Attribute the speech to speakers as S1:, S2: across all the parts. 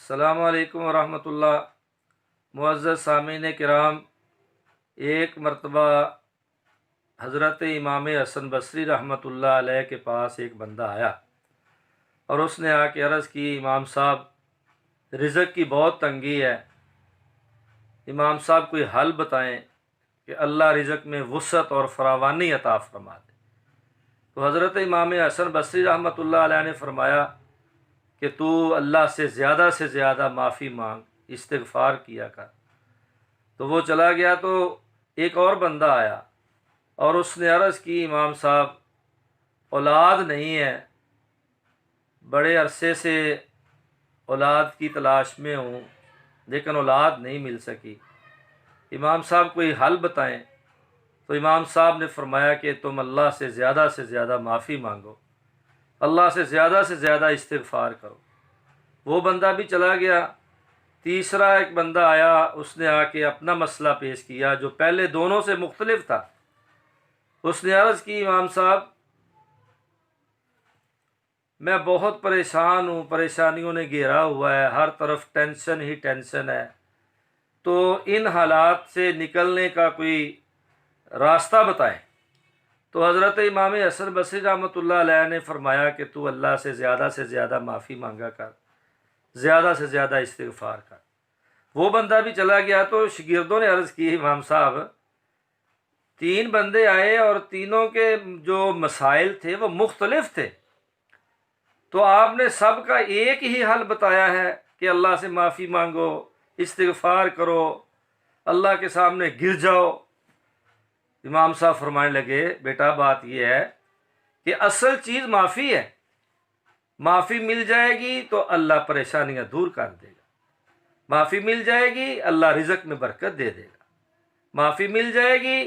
S1: السلام علیکم ورحمۃ اللہ۔ معزز سامعین کرام، ایک مرتبہ حضرت امام حسن بصری رحمۃ اللہ علیہ کے پاس ایک بندہ آیا اور اس نے آ کے عرض کی، امام صاحب رزق کی بہت تنگی ہے، امام صاحب کوئی حل بتائیں کہ اللہ رزق میں وسعت اور فراوانی عطا فرما دے۔ تو حضرت امام حسن بصری رحمۃ اللہ علیہ نے فرمایا کہ تو اللہ سے زیادہ معافی مانگ، استغفار کیا کر۔ تو وہ چلا گیا تو ایک اور بندہ آیا اور اس نے عرض کی، امام صاحب اولاد نہیں ہے، بڑے عرصے سے اولاد کی تلاش میں ہوں لیکن اولاد نہیں مل سکی، امام صاحب کوئی حل بتائیں۔ تو امام صاحب نے فرمایا کہ تم اللہ سے زیادہ معافی مانگو، اللہ سے زیادہ استغفار کرو۔ وہ بندہ بھی چلا گیا، تیسرا ایک بندہ آیا، اس نے آ کے اپنا مسئلہ پیش کیا جو پہلے دونوں سے مختلف تھا۔ اس نے عرض کی، امام صاحب میں بہت پریشان ہوں، پریشانیوں نے گھیرا ہوا ہے، ہر طرف ٹینشن ہی ٹینشن ہے، تو ان حالات سے نکلنے کا کوئی راستہ بتائیں۔ تو حضرت امام حسن بصری رحمۃ اللہ علیہ نے فرمایا کہ تو اللہ سے زیادہ معافی مانگا کر، زیادہ سے زیادہ استغفار کر۔ وہ بندہ بھی چلا گیا تو شاگردوں نے عرض کی، امام صاحب تین بندے آئے اور تینوں کے جو مسائل تھے وہ مختلف تھے، تو آپ نے سب کا ایک ہی حل بتایا ہے کہ اللہ سے معافی مانگو، استغفار کرو، اللہ کے سامنے گر جاؤ۔ امام صاحب فرمانے لگے، بیٹا بات یہ ہے کہ اصل چیز معافی ہے، معافی مل جائے گی تو اللہ پریشانیاں دور کر دے گا، معافی مل جائے گی اللہ رزق میں برکت دے دے گا، معافی مل جائے گی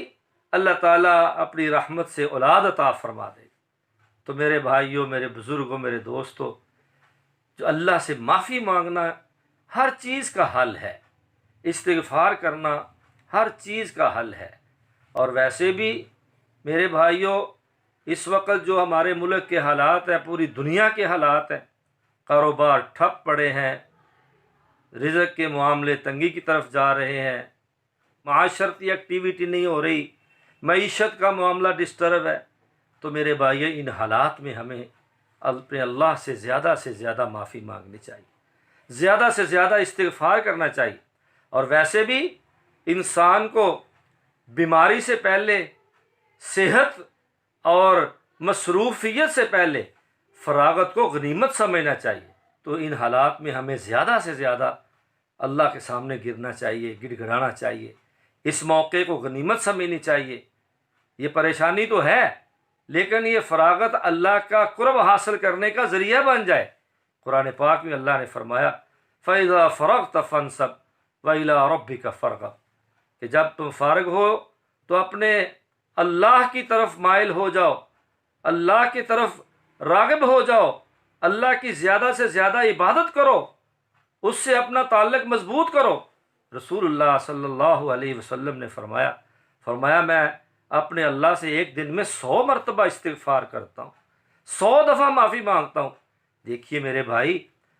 S1: اللہ تعالیٰ اپنی رحمت سے اولاد عطا فرما دے گا۔ تو میرے بھائیوں، میرے بزرگوں، میرے دوستوں، جو اللہ سے معافی مانگنا ہر چیز کا حل ہے، استغفار کرنا ہر چیز کا حل ہے۔ اور ویسے بھی میرے بھائیوں، اس وقت جو ہمارے ملک کے حالات ہیں، پوری دنیا کے حالات ہیں، کاروبار ٹھپ پڑے ہیں، رزق کے معاملے تنگی کی طرف جا رہے ہیں، معاشرتی ایکٹیویٹی نہیں ہو رہی، معیشت کا معاملہ ڈسٹرب ہے، تو میرے بھائیوں ان حالات میں ہمیں اپنے اللہ سے زیادہ معافی مانگنی چاہیے، زیادہ سے زیادہ استغفار کرنا چاہیے۔ اور ویسے بھی انسان کو بیماری سے پہلے، صحت اور مصروفیت سے پہلے فراغت کو غنیمت سمجھنا چاہیے۔ تو ان حالات میں ہمیں زیادہ سے زیادہ اللہ کے سامنے گرنا چاہیے، گڑ گڑانا چاہیے، اس موقع کو غنیمت سمجھنی چاہیے۔ یہ پریشانی تو ہے لیکن یہ فراغت اللہ کا قرب حاصل کرنے کا ذریعہ بن جائے۔ قرآن پاک میں اللہ نے فرمایا، فَإِذَا فَرَغْتَ فَانْصَبْ وَإِلَىٰ رَبِّكَ فَارْغَب، کہ جب تم فارغ ہو تو اپنے اللہ کی طرف مائل ہو جاؤ، اللہ کی طرف راغب ہو جاؤ، اللہ کی زیادہ سے زیادہ عبادت کرو، اس سے اپنا تعلق مضبوط کرو۔ رسول اللہ صلی اللہ علیہ وسلم نے فرمایا میں اپنے اللہ سے ایک دن میں 100 مرتبہ استغفار کرتا ہوں، 100 دفعہ معافی مانگتا ہوں۔ دیکھیے میرے بھائی،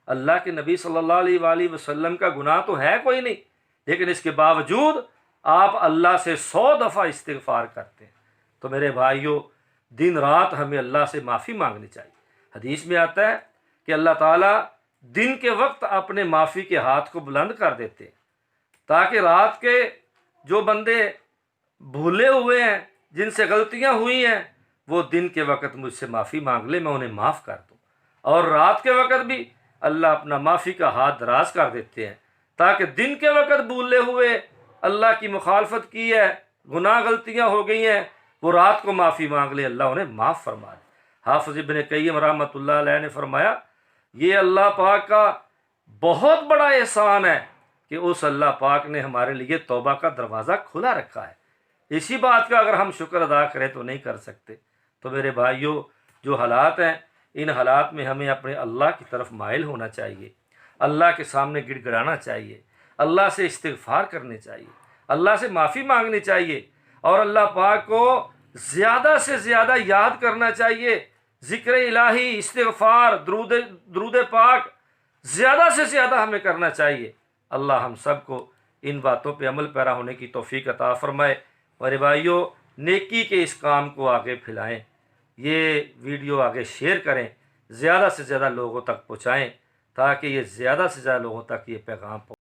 S1: اللہ کے نبی صلی اللہ علیہ وآلہ وسلم کا گناہ تو ہے کوئی نہیں، لیکن اس کے باوجود آپ اللہ سے 100 دفعہ استغفار کرتے ہیں۔ تو میرے بھائیوں، دن رات ہمیں اللہ سے معافی مانگنی چاہیے۔ حدیث میں آتا ہے کہ اللہ تعالیٰ دن کے وقت اپنے معافی کے ہاتھ کو بلند کر دیتے ہیں تاکہ رات کے جو بندے بھولے ہوئے ہیں، جن سے غلطیاں ہوئی ہیں، وہ دن کے وقت مجھ سے معافی مانگ لے، میں انہیں معاف کر دوں۔ اور رات کے وقت بھی اللہ اپنا معافی کا ہاتھ دراز کر دیتے ہیں تاکہ دن کے وقت بھولے ہوئے اللہ کی مخالفت کی ہے، گناہ غلطیاں ہو گئی ہیں، وہ رات کو معافی مانگ لے، اللہ انہیں معاف فرما دے۔ حافظ ابن قیم رحمۃ اللہ علیہ نے فرمایا، یہ اللہ پاک کا بہت بڑا احسان ہے کہ اس اللہ پاک نے ہمارے لیے توبہ کا دروازہ کھلا رکھا ہے۔ اسی بات کا اگر ہم شکر ادا کریں تو نہیں کر سکتے۔ تو میرے بھائیوں، جو حالات ہیں، ان حالات میں ہمیں اپنے اللہ کی طرف مائل ہونا چاہیے، اللہ کے سامنے گڑ گڑانا چاہیے، اللہ سے استغفار کرنے چاہیے، اللہ سے معافی مانگنی چاہیے، اور اللہ پاک کو زیادہ سے زیادہ یاد کرنا چاہیے۔ ذکر الہی، استغفار، درود پاک زیادہ سے زیادہ ہمیں کرنا چاہیے۔ اللہ ہم سب کو ان باتوں پہ عمل پیرا ہونے کی توفیق عطا فرمائے۔ میرے بھائیوں، نیکی کے اس کام کو آگے پھیلائیں، یہ ویڈیو آگے شیئر کریں، زیادہ سے زیادہ لوگوں تک پہنچائیں، تاکہ یہ زیادہ سے زیادہ لوگوں تک یہ پیغام پہنچے۔